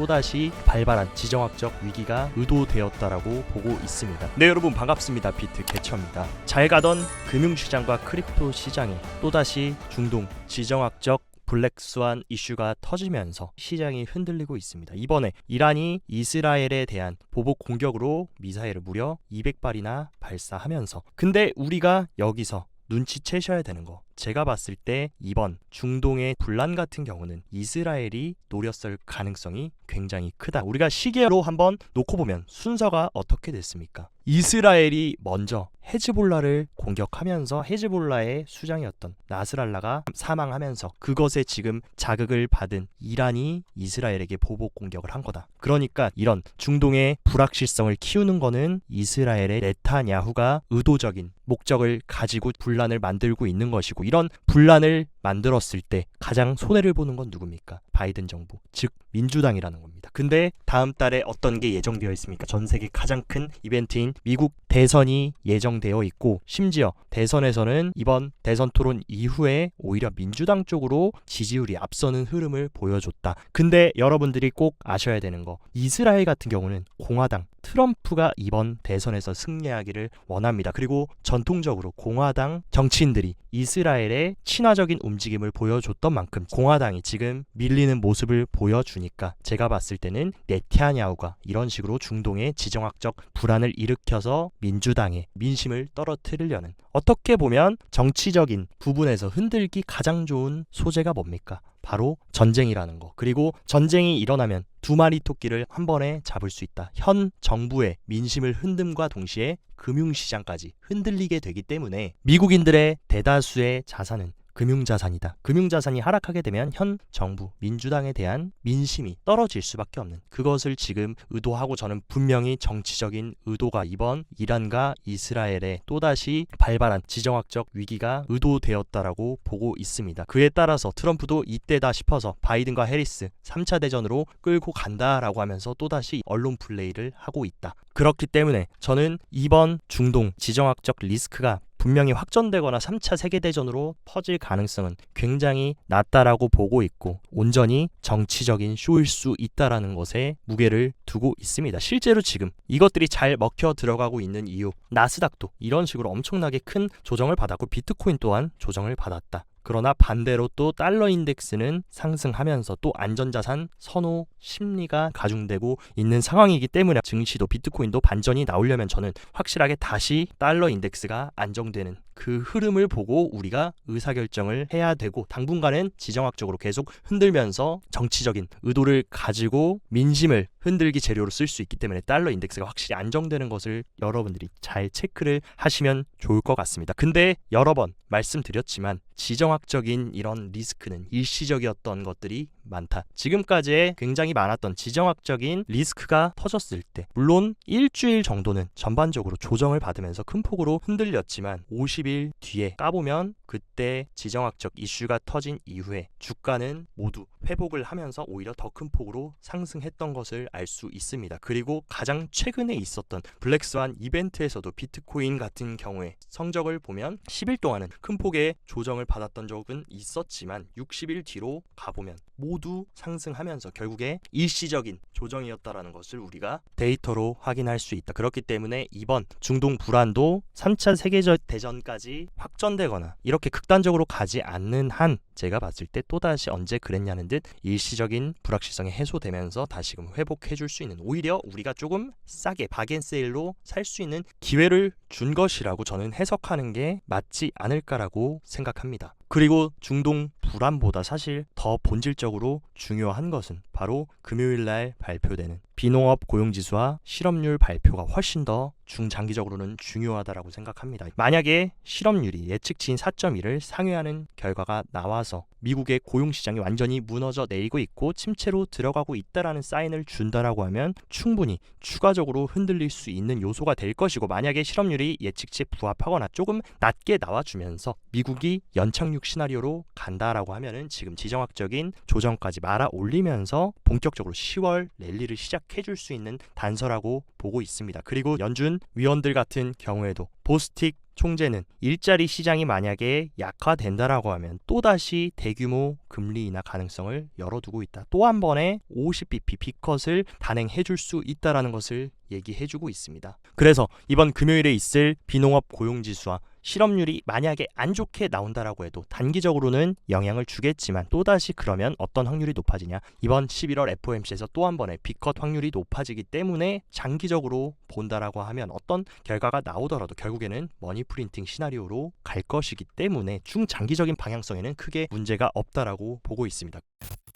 또다시 발발한 지정학적 위기가 의도되었다라고 보고 있습니다. 네, 여러분 반갑습니다. 비트 개처입니다. 잘 가던 금융시장과 크립토 시장에 또다시 중동 지정학적 블랙스완 이슈가 터지면서 시장이 흔들리고 있습니다. 이번에 이란이 이스라엘에 대한 보복 공격으로 미사일을 무려 200발이나 발사하면서, 근데 우리가 여기서 눈치채셔야 되는 거, 제가 봤을 때 이번 중동의 분란 같은 경우는 이스라엘이 노렸을 가능성이 굉장히 크다. 우리가 시계로 한번 놓고 보면 순서가 어떻게 됐습니까? 이스라엘이 먼저 헤즈볼라를 공격하면서 헤즈볼라의 수장이었던 나스랄라가 사망하면서 그것에 지금 자극을 받은 이란이 이스라엘에게 보복 공격을 한 거다. 그러니까 이런 중동의 불확실성을 키우는 거는 이스라엘의 네타냐후가 의도적인 목적을 가지고 분란을 만들고 있는 것이고, 이런 분란을 만들었을 때 가장 손해를 보는 건 누굽니까? 바이든 정부, 즉 민주당이라는 겁니다. 근데 다음 달에 어떤 게 예정되어 있습니까? 전 세계 가장 큰 이벤트인 미국 대선이 예정되어 있고, 심지어 대선에서는 이번 대선 토론 이후에 오히려 민주당 쪽으로 지지율이 앞서는 흐름을 보여줬다. 근데 여러분들이 꼭 아셔야 되는 거, 이스라엘 같은 경우는 공화당 트럼프가 이번 대선에서 승리하기를 원합니다. 그리고 전통적으로 공화당 정치인들이 이스라엘의 친화적인 움직임을 보여줬던 만큼 공화당이 지금 밀리는 모습을 보여주니까 제가 봤을 때는 네타냐후가 이런 식으로 중동의 지정학적 불안을 일으켜서 민주당의 민심을 떨어뜨리려는, 어떻게 보면 정치적인 부분에서 흔들기 가장 좋은 소재가 뭡니까? 바로 전쟁이라는 거. 그리고 전쟁이 일어나면 두 마리 토끼를 한 번에 잡을 수 있다. 현 정부의 민심을 흔듦과 동시에 금융시장까지 흔들리게 되기 때문에 미국인들의 대다수의 자산은 금융자산이다. 금융자산이 하락하게 되면 현 정부 민주당에 대한 민심이 떨어질 수밖에 없는, 그것을 지금 의도하고, 저는 분명히 정치적인 의도가 이번 이란과 이스라엘에 또다시 발발한 지정학적 위기가 의도되었다라고 보고 있습니다. 그에 따라서 트럼프도 이때다 싶어서 바이든과 해리스 3차 대전으로 끌고 간다라고 하면서 또다시 언론 플레이를 하고 있다. 그렇기 때문에 저는 이번 중동 지정학적 리스크가 분명히 확전되거나 3차 세계대전으로 퍼질 가능성은 굉장히 낮다라고 보고 있고, 온전히 정치적인 쇼일 수 있다라는 것에 무게를 두고 있습니다. 실제로 지금 이것들이 잘 먹혀 들어가고 있는 이유, 나스닥도 이런 식으로 엄청나게 큰 조정을 받았고 비트코인 또한 조정을 받았다. 그러나 반대로 또 달러 인덱스는 상승하면서 또 안전자산 선호 심리가 가중되고 있는 상황이기 때문에 증시도 비트코인도 반전이 나오려면 저는 확실하게 다시 달러 인덱스가 안정되는 그 흐름을 보고 우리가 의사결정을 해야 되고, 당분간은 지정학적으로 계속 흔들면서 정치적인 의도를 가지고 민심을 흔들기 재료로 쓸 수 있기 때문에 달러 인덱스가 확실히 안정되는 것을 여러분들이 잘 체크를 하시면 좋을 것 같습니다. 근데 여러 번 말씀드렸지만 지정학적인 이런 리스크는 일시적이었던 것들이 많다. 지금까지의 굉장히 많았던 지정학적인 리스크가 터졌을 때 물론 일주일 정도는 전반적으로 조정을 받으면서 큰 폭으로 흔들렸지만 50일 뒤에 까보면 그때 지정학적 이슈가 터진 이후에 주가는 모두 회복을 하면서 오히려 더 큰 폭으로 상승했던 것을 알 수 있습니다. 그리고 가장 최근에 있었던 블랙스완 이벤트에서도 비트코인 같은 경우에 성적을 보면 10일 동안은 큰 폭의 조정을 받았던 적은 있었지만 60일 뒤로 가보면 모두 상승하면서 결국에 일시적인 조정이었다라는 것을 우리가 데이터로 확인할 수 있다. 그렇기 때문에 이번 중동 불안도 3차 세계대전까지 확전되거나 이렇게 극단적으로 가지 않는 한 제가 봤을 때 또다시 언제 그랬냐는 듯 일시적인 불확실성이 해소되면서 다시금 회복해줄 수 있는, 오히려 우리가 조금 싸게 바겐세일로 살 수 있는 기회를 준 것이라고 저는 해석하는 게 맞지 않을까라고 생각합니다. 그리고 중동 불안보다 사실 더 본질적으로 중요한 것은 바로 금요일날 발표되는 비농업 고용지수와 실업률 발표가 훨씬 더 중장기적으로는 중요하다라고 생각합니다. 만약에 실업률이 예측치인 4.1을 상회하는 결과가 나와서 미국의 고용시장이 완전히 무너져 내리고 있고 침체로 들어가고 있다라는 사인을 준다라고 하면 충분히 추가적으로 흔들릴 수 있는 요소가 될 것이고, 만약에 실업률이 예측치에 부합하거나 조금 낮게 나와주면서 미국이 연착륙 시나리오로 간다라고 하면은 지금 지정학적인 조정까지 말아 올리면서 본격적으로 10월 랠리를 시작해줄 수 있는 단서라고 보고 있습니다. 그리고 연준 위원들 같은 경우에도 보스틱 총재는 일자리 시장이 만약에 약화된다라고 하면 또다시 대규모 금리 인하 가능성을 열어두고 있다. 또 한 번에 50bp B컷을 단행해줄 수 있다라는 것을 얘기해주고 있습니다. 그래서 이번 금요일에 있을 비농업 고용지수와 실업률이 만약에 안 좋게 나온다라고 해도 단기적으로는 영향을 주겠지만 또다시 그러면 어떤 확률이 높아지냐? 이번 11월 FOMC에서 또 한 번의 B컷 확률이 높아지기 때문에 장기적으로 본다라고 하면 어떤 결과가 나오더라도 결국에는 머니 프린팅 시나리오로 갈 것이기 때문에 중장기적인 방향성에는 크게 문제가 없다라고 보고 있습니다.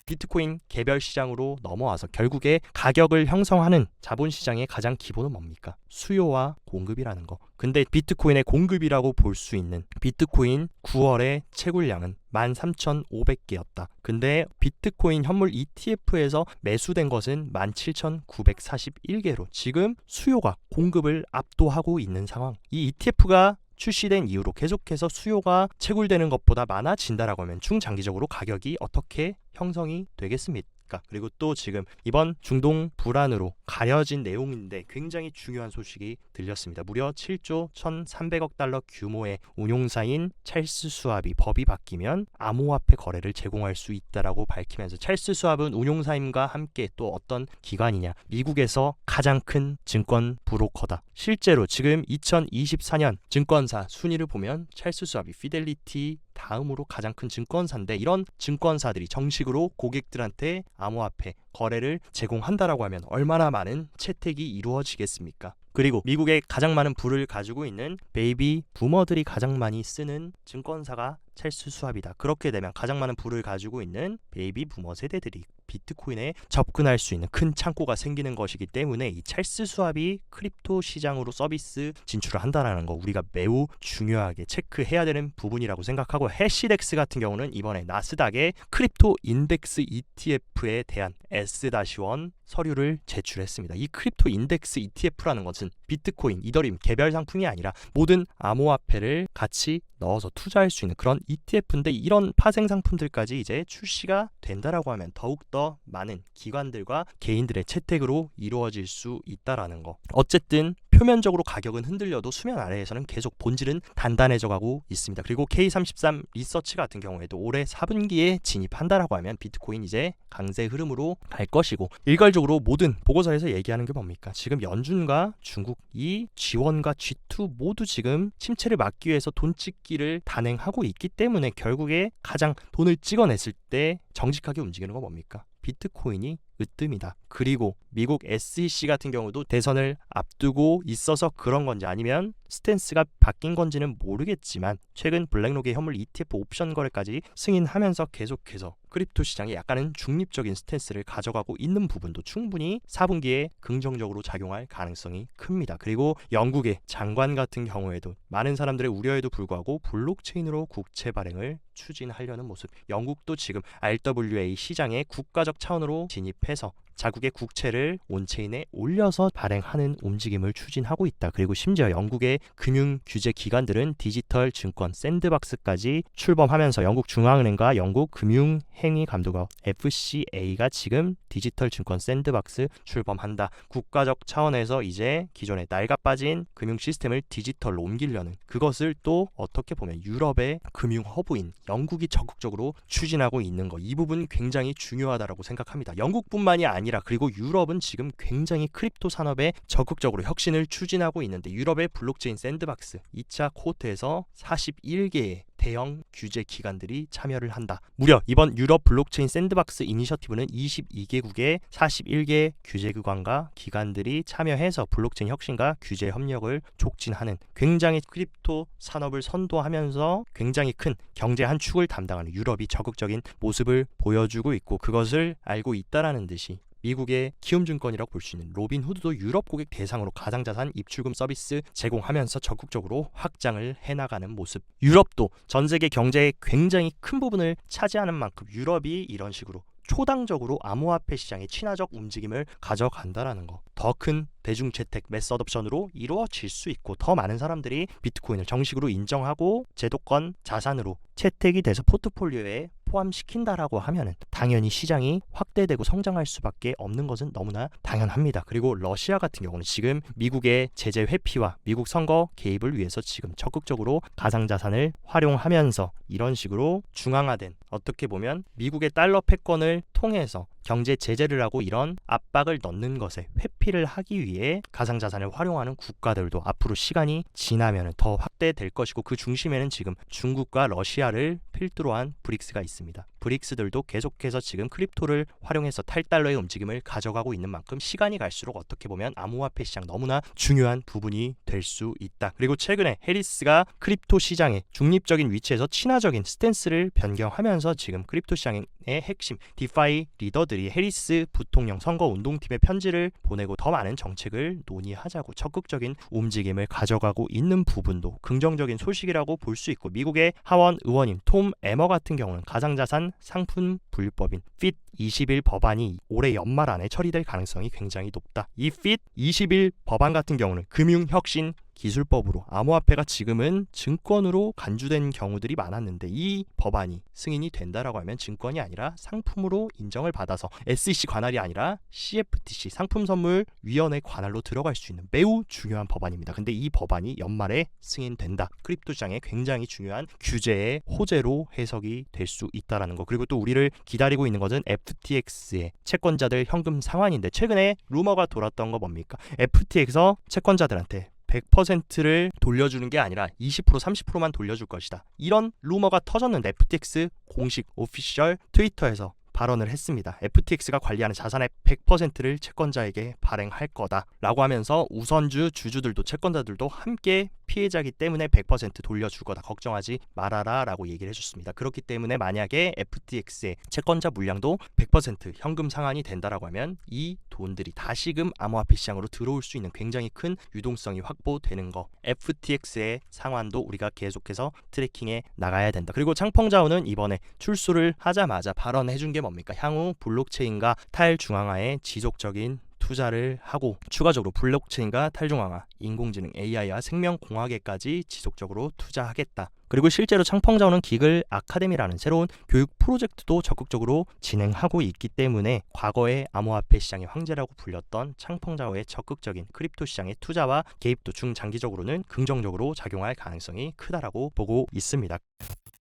비트코인 개별 시장으로 넘어와서 결국에 가격을 형성하는 자본시장의 가장 기본은 뭡니까? 수요와 공급이라는 거. 근데 비트코인의 공급이라고 볼 수 있는 비트코인 9월의 채굴량은 13,500개였다. 근데 비트코인 현물 ETF에서 매수된 것은 17,941개로 지금 수요가 공급을 압도하고 있는 상황. 이 ETF가 출시된 이후로 계속해서 수요가 채굴되는 것보다 많아진다라고 하면 중장기적으로 가격이 어떻게 형성이 되겠습니까? 그리고 또 지금 이번 중동 불안으로 가려진 내용인데 굉장히 중요한 소식이 들렸습니다. 무려 7조 1,300억 달러 규모의 운용사인 찰스 수왑이 법이 바뀌면 암호화폐 거래를 제공할 수 있다라고 밝히면서 찰스 수왑은 운용사임과 함께 또 어떤 기관이냐? 미국에서 가장 큰 증권 브로커다. 실제로 지금 2024년 증권사 순위를 보면 찰스 수왑이 피델리티 다음으로 가장 큰 증권사인데 이런 증권사들이 정식으로 고객들한테 암호화폐 거래를 제공한다라고 하면 얼마나 많은 채택이 이루어지겠습니까? 그리고 미국에 가장 많은 부를 가지고 있는 베이비 부머들이 가장 많이 쓰는 증권사가 찰스 수왑이다. 그렇게 되면 가장 많은 부를 가지고 있는 베이비 부머 세대들이 비트코인에 접근할 수 있는 큰 창고가 생기는 것이기 때문에 이 찰스 수왑이 크립토 시장으로 서비스 진출을 한다는 거 우리가 매우 중요하게 체크해야 되는 부분이라고 생각하고 해시덱스 같은 경우는 이번에 나스닥의 크립토 인덱스 ETF에 대한 S-1 서류를 제출했습니다. 이 크립토 인덱스 ETF라는 것은 비트코인, 이더리움 개별 상품이 아니라 모든 암호화폐를 같이 넣어서 투자할 수 있는 그런 ETF인데 이런 파생 상품들까지 이제 출시가 된다라고 하면 더욱더 많은 기관들과 개인들의 채택으로 이루어질 수 있다라는 거. 어쨌든 표면적으로 가격은 흔들려도 수면 아래에서는 계속 본질은 단단해져 가고 있습니다. 그리고 K33 리서치 같은 경우에도 올해 4분기에 진입한다라고 하면 비트코인 이제 강세 흐름으로 갈 것이고 일괄적으로 모든 보고서에서 얘기하는 게 뭡니까? 지금 연준과 중국이 G1과 G2 모두 지금 침체를 막기 위해서 돈 찍기를 단행하고 있기 때문에 결국에 가장 돈을 찍어냈을 때 정직하게 움직이는 건 뭡니까? 비트코인이 으뜸이다. 그리고 미국 SEC 같은 경우도 대선을 앞두고 있어서 그런 건지 아니면 스탠스가 바뀐 건지는 모르겠지만 최근 블랙록의 현물 ETF 옵션 거래까지 승인하면서 계속해서 크립토 시장에 약간은 중립적인 스탠스를 가져가고 있는 부분도 충분히 4분기에 긍정적으로 작용할 가능성이 큽니다. 그리고 영국의 장관 같은 경우에도 많은 사람들의 우려에도 불구하고 블록체인으로 국채 발행을 추진하려는 모습. 영국도 지금 RWA 시장에 국가적 차원으로 진입해서 자국의 국채를 온체인에 올려서 발행하는 움직임을 추진하고 있다. 그리고 심지어 영국의 금융 규제 기관들은 디지털 증권 샌드박스까지 출범하면서 영국 중앙은행과 영국 금융행위감독원 FCA가 지금 디지털 증권 샌드박스 출범한다. 국가적 차원에서 이제 기존에 낡아 빠진 금융 시스템을 디지털로 옮기려는 그것을 또 어떻게 보면 유럽의 금융 허브인 영국이 적극적으로 추진하고 있는 거. 이 부분 굉장히 중요하다고 생각합니다. 영국뿐만이 아니라 그리고 유럽은 지금 굉장히 크립토 산업에 적극적으로 혁신을 추진하고 있는데 유럽의 블록체인 샌드박스 2차 코호트에서 41개의 대형 규제 기관들이 참여를 한다. 무려 이번 유럽 블록체인 샌드박스 이니셔티브는 22개국의 41개 규제기관과 기관들이 참여해서 블록체인 혁신과 규제 협력을 촉진하는 굉장히 크립토 산업을 선도하면서 굉장히 큰 경제 한 축을 담당하는 유럽이 적극적인 모습을 보여주고 있고 그것을 알고 있다라는 듯이 미국의 키움증권이라고 볼 수 있는 로빈후드도 유럽 고객 대상으로 가상자산 입출금 서비스 제공하면서 적극적으로 확장을 해나가는 모습. 유럽도 전 세계 경제의 굉장히 큰 부분을 차지하는 만큼 유럽이 이런 식으로 초당적으로 암호화폐 시장의 친화적 움직임을 가져간다라는 거. 더 큰 대중채택 매스 어덥션으로 이루어질 수 있고 더 많은 사람들이 비트코인을 정식으로 인정하고 제도권 자산으로 채택이 돼서 포트폴리오에 포함시킨다라고 하면은 당연히 시장이 확대되고 성장할 수밖에 없는 것은 너무나 당연합니다. 그리고 러시아 같은 경우는 지금 미국의 제재 회피와 미국 선거 개입을 위해서 지금 적극적으로 가상자산을 활용하면서 이런 식으로 중앙화된 어떻게 보면 미국의 달러 패권을 통해서 경제 제재를 하고 이런 압박을 넣는 것에 회피를 하기 위해 가상자산을 활용하는 국가들도 앞으로 시간이 지나면 더 확대될 것이고 그 중심에는 지금 중국과 러시아를 필두로 한 브릭스가 있습니다. 브릭스들도 계속해서 지금 크립토를 활용해서 탈달러의 움직임을 가져가고 있는 만큼 시간이 갈수록 어떻게 보면 암호화폐 시장 너무나 중요한 부분이 될 수 있다. 그리고 최근에 해리스가 크립토 시장의 중립적인 위치에서 친화적인 스탠스를 변경하면서 지금 크립토 시장의 핵심 디파이 리더들이 해리스 부통령 선거운동팀에 편지를 보내고 더 많은 정책을 논의하자고 적극적인 움직임을 가져가고 있는 부분도 긍정적인 소식이라고 볼 수 있고 미국의 하원 의원님 톰 에머 같은 경우는 가상자산 상품 불법인 핏 21 법안이 올해 연말 안에 처리될 가능성이 굉장히 높다. 이 핏 21 법안 같은 경우는 금융혁신 기술법으로 암호화폐가 지금은 증권으로 간주된 경우들이 많았는데 이 법안이 승인이 된다라고 하면 증권이 아니라 상품으로 인정을 받아서 SEC 관할이 아니라 CFTC 상품선물위원회 관할로 들어갈 수 있는 매우 중요한 법안입니다. 근데 이 법안이 연말에 승인된다. 크립토 시장에 굉장히 중요한 규제의 호재로 해석이 될 수 있다라는 거. 그리고 또 우리를 기다리고 있는 것은 FTX의 채권자들 현금 상환인데 최근에 루머가 돌았던 거 뭡니까? FTX에서 채권자들한테 100%를 돌려주는 게 아니라 20% 30%만 돌려줄 것이다. 이런 루머가 터졌는데 FTX 공식 오피셜 트위터에서 발언을 했습니다. FTX가 관리하는 자산의 100%를 채권자에게 발행할 거다라고 하면서 우선주 주주들도 채권자들도 함께 피해자이기 때문에 100% 돌려줄 거다. 걱정하지 말아라 라고 얘기를 해줬습니다. 그렇기 때문에 만약에 FTX의 채권자 물량도 100% 현금 상환이 된다라고 하면 이 돈들이 다시금 암호화폐 시장으로 들어올 수 있는 굉장히 큰 유동성이 확보되는 거. FTX의 상환도 우리가 계속해서 트래킹해 나가야 된다. 그리고 창펑자오는 이번에 출소를 하자마자 발언해준 게 뭡니까? 향후 블록체인과 탈중앙화에 지속적인 투자를 하고 추가적으로 블록체인과 탈중앙화, 인공지능 AI와 생명공학에까지 지속적으로 투자하겠다. 그리고 실제로 창펑자오는 기글 아카데미라는 새로운 교육 프로젝트도 적극적으로 진행하고 있기 때문에 과거의 암호화폐 시장의 황제라고 불렸던 창펑자오의 적극적인 크립토 시장의 투자와 개입도 중장기적으로는 긍정적으로 작용할 가능성이 크다라고 보고 있습니다.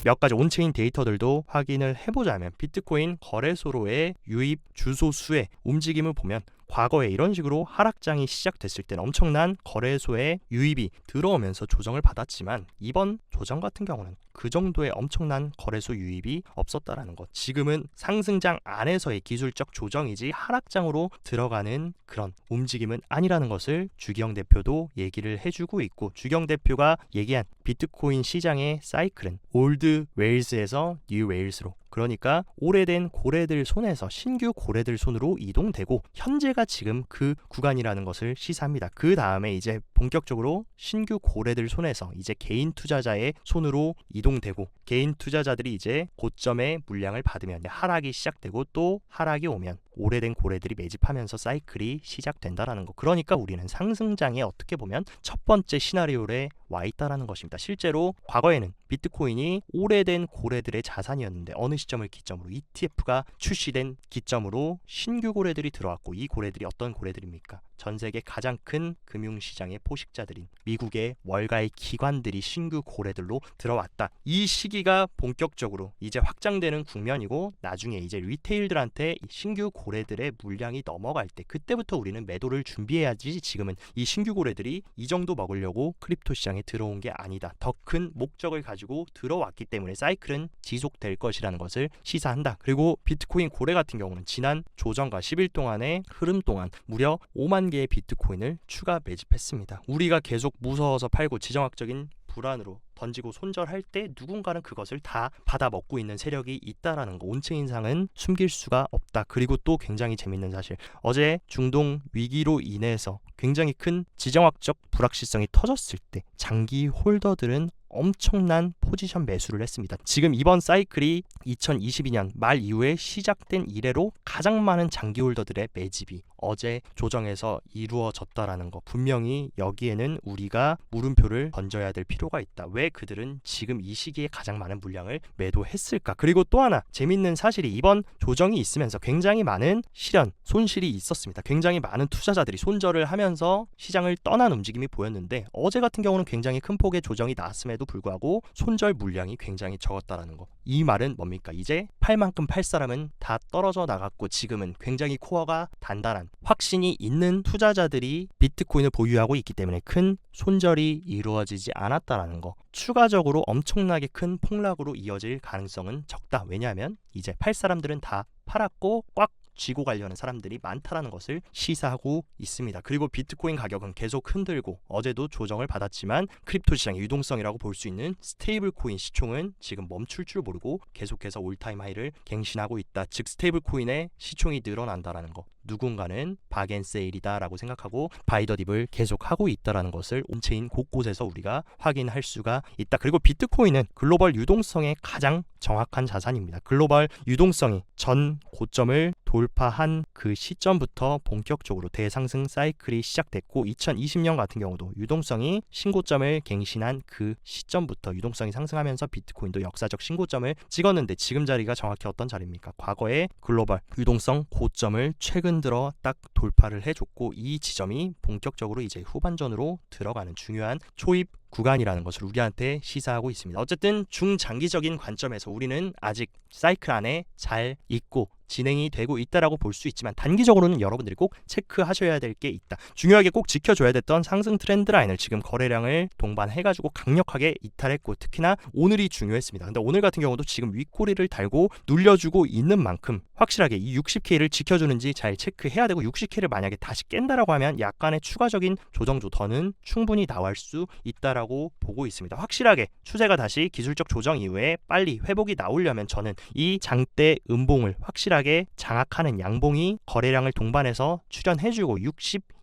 몇 가지 온체인 데이터들도 확인을 해보자면 비트코인 거래소로의 유입 주소 수의 움직임을 보면 과거에 이런 식으로 하락장이 시작됐을 때는 엄청난 거래소에 유입이 들어오면서 조정을 받았지만 이번 조정 같은 경우는 그 정도의 엄청난 거래소 유입이 없었다라는 것. 지금은 상승장 안에서의 기술적 조정이지 하락장으로 들어가는 그런 움직임은 아니라는 것을 주기영 대표도 얘기를 해주고 있고 주기영 대표가 얘기한 비트코인 시장의 사이클은 올드 웨일스에서 뉴 웨일스로 그러니까 오래된 고래들 손에서 신규 고래들 손으로 이동되고 현재가 지금 그 구간이라는 것을 시사합니다. 그 다음에 이제 본격적으로 신규 고래들 손에서 이제 개인 투자자의 손으로 이동되고 개인 투자자들이 이제 고점의 물량을 받으면 하락이 시작되고 또 하락이 오면 오래된 고래들이 매집하면서 사이클이 시작된다라는 거. 그러니까 우리는 상승장에 어떻게 보면 첫 번째 시나리오에 와 있다라는 것입니다. 실제로 과거에는 비트코인이 오래된 고래들의 자산이었는데 어느 시점을 기점으로 ETF가 출시된 기점으로 신규 고래들이 들어왔고 이 고래들이 어떤 고래들입니까? 전 세계 가장 큰 금융시장의 포식자들인 미국의 월가의 기관들이 신규 고래들로 들어왔다. 이 시기가 본격적으로 이제 확장되는 국면이고 나중에 이제 리테일들한테 신규 고래들의 물량이 넘어갈 때 그때부터 우리는 매도를 준비해야지. 지금은 이 신규 고래들이 이 정도 먹으려고 크립토 시장에 들어온 게 아니다. 더 큰 목적을 가지고 들어왔기 때문에 사이클은 지속될 것이라는 것을 시사한다. 그리고 비트코인 고래 같은 경우는 지난 조정과 10일 동안의 흐름 동안 무려 5만 개의 비트코인을 추가 매집했습니다. 우리가 계속 무서워서 팔고 지정학적인 불안으로 던지고 손절할 때 누군가는 그것을 다 받아먹고 있는 세력이 있다라는 거. 온체인상은 숨길 수가 없다. 그리고 또 굉장히 재밌는 사실, 어제 중동 위기로 인해서 굉장히 큰 지정학적 불확실성이 터졌을 때 장기 홀더들은 엄청난 포지션 매수를 했습니다. 지금 이번 사이클이 2022년 말 이후에 시작된 이래로 가장 많은 장기 홀더들의 매집이 어제 조정에서 이루어졌다라는 거, 분명히 여기에는 우리가 물음표를 던져야 될 필요가 있다. 왜 그들은 지금 이 시기에 가장 많은 물량을 매도했을까? 그리고 또 하나 재밌는 사실이 이번 조정이 있으면서 굉장히 많은 실현, 손실이 있었습니다. 굉장히 많은 투자자들이 손절을 하면서 시장을 떠난 움직임이 보였는데 어제 같은 경우는 굉장히 큰 폭의 조정이 나왔음에도 불구하고 손절 물량이 굉장히 적었다라는 거. 이 말은 뭡니까? 이제 팔 만큼 팔 사람은 다 떨어져 나갔고 지금은 굉장히 코어가 단단한 확신이 있는 투자자들이 비트코인을 보유하고 있기 때문에 큰 손절이 이루어지지 않았다라는 거. 추가적으로 엄청나게 큰 폭락으로 이어질 가능성은 적다. 왜냐하면 이제 팔 사람들은 다 팔았고 꽉 쥐고 가려는 사람들이 많다라는 것을 시사하고 있습니다. 그리고 비트코인 가격은 계속 흔들고 어제도 조정을 받았지만 크립토 시장의 유동성이라고 볼 수 있는 스테이블 코인 시총은 지금 멈출 줄 모르고 계속해서 올타임 하이를 갱신하고 있다. 즉 스테이블 코인의 시총이 늘어난다라는 거. 누군가는 박앤세일이다 라고 생각하고 바이더딥을 계속하고 있다는 것을 온체인 곳곳에서 우리가 확인할 수가 있다. 그리고 비트코인은 글로벌 유동성의 가장 정확한 자산입니다. 글로벌 유동성이 전 고점을 돌파한 그 시점부터 본격적으로 대상승 사이클이 시작됐고 2020년 같은 경우도 유동성이 신고점을 갱신한 그 시점부터 유동성이 상승하면서 비트코인도 역사적 신고점을 찍었는데 지금 자리가 정확히 어떤 자리입니까? 과거의 글로벌 유동성 고점을 최근 들어 딱 돌파를 해줬고 이 지점이 본격적으로 이제 후반전으로 들어가는 중요한 초입 구간이라는 것을 우리한테 시사하고 있습니다. 어쨌든 중장기적인 관점에서 우리는 아직 사이클 안에 잘 있고 진행이 되고 있다라고 볼 수 있지만 단기적으로는 여러분들이 꼭 체크하셔야 될 게 있다. 중요하게 꼭 지켜줘야 됐던 상승 트렌드 라인을 지금 거래량을 동반해가지고 강력하게 이탈했고 특히나 오늘이 중요했습니다. 근데 오늘 같은 경우도 지금 윗꼬리를 달고 눌려주고 있는 만큼 확실하게 이 60K를 지켜주는지 잘 체크해야 되고 60K를 만약에 다시 깬다라고 하면 약간의 추가적인 조정 조터는 충분히 나올 수 있다라고 보고 있습니다. 확실하게 추세가 다시 기술적 조정 이후에 빨리 회복이 나오려면 저는 이 장대 음봉을 확실하게 장악하는 양봉이 거래량을 동반해서 출현해주고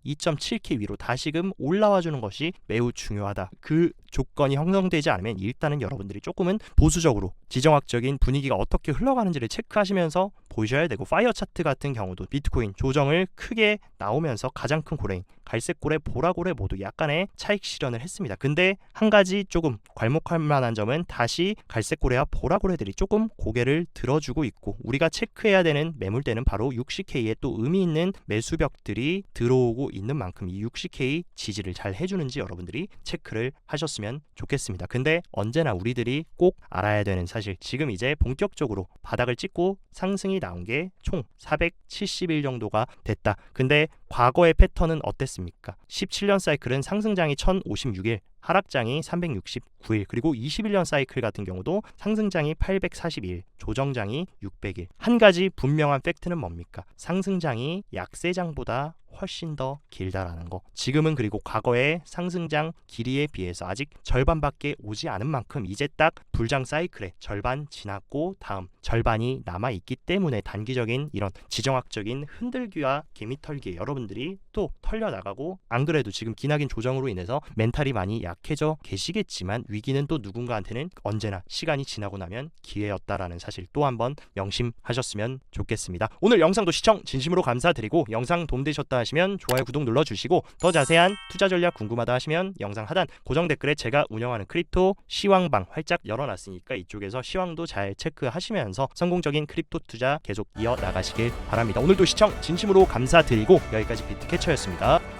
62.7K 위로 다시금 올라와주는 것이 매우 중요하다. 그 조건이 형성되지 않으면 일단은 여러분들이 조금은 보수적으로 지정학적인 분위기가 어떻게 흘러가는지를 체크하시면서 보셔야 되고 파이어 차트 같은 경우도 비트코인 조정을 크게 나오면서 가장 큰 고래인 갈색고래, 보라고래 모두 약간의 차익 실현을 했습니다. 근데 한 가지 조금 괄목할 만한 점은 다시 갈색고래와 보라고래들이 조금 고개를 들어주고 있고 우리가 체크해야 되는 매물대는 바로 60K에 또 의미 있는 매수벽들이 들어오고 있는 만큼 이 60K 지지를 잘 해주는지 여러분들이 체크를 하셨으면 좋겠습니다. 근데 언제나 우리들이 꼭 알아야 되는 사실 지금 이제 본격적으로 바닥을 찍고 상승이 나온 게 총 470일 정도가 됐다. 근데 과거의 패턴은 어땠습니까? 17년 사이클은 상승장이 1056일 하락장이 369일 그리고 21년 사이클 같은 경우도 상승장이 842일 조정장이 600일 한 가지 분명한 팩트는 뭡니까? 상승장이 약세장보다 훨씬 더 길다라는 거. 지금은 그리고 과거의 상승장 길이에 비해서 아직 절반밖에 오지 않은 만큼 이제 딱 불장 사이클의 절반 지났고 다음 절반이 남아있기 때문에 단기적인 이런 지정학적인 흔들기와 개미털기에 여러분들이 또 털려나가고 안 그래도 지금 기나긴 조정으로 인해서 멘탈이 많이 약해져 계시겠지만 위기는 또 누군가한테는 언제나 시간이 지나고 나면 기회였다라는 사실 또 한번 명심하셨으면 좋겠습니다. 오늘 영상도 시청 진심으로 감사드리고 영상 도움되셨다 하시면 좋아요 구독 눌러주시고 더 자세한 투자 전략 궁금하다 하시면 영상 하단 고정 댓글에 제가 운영하는 크립토 시황방 활짝 열어놨으니까 이쪽에서 시황도 잘 체크하시면서 성공적인 크립토 투자 계속 이어나가시길 바랍니다. 오늘도 시청 진심으로 감사드리고 여기까지 비트캐쳐였습니다.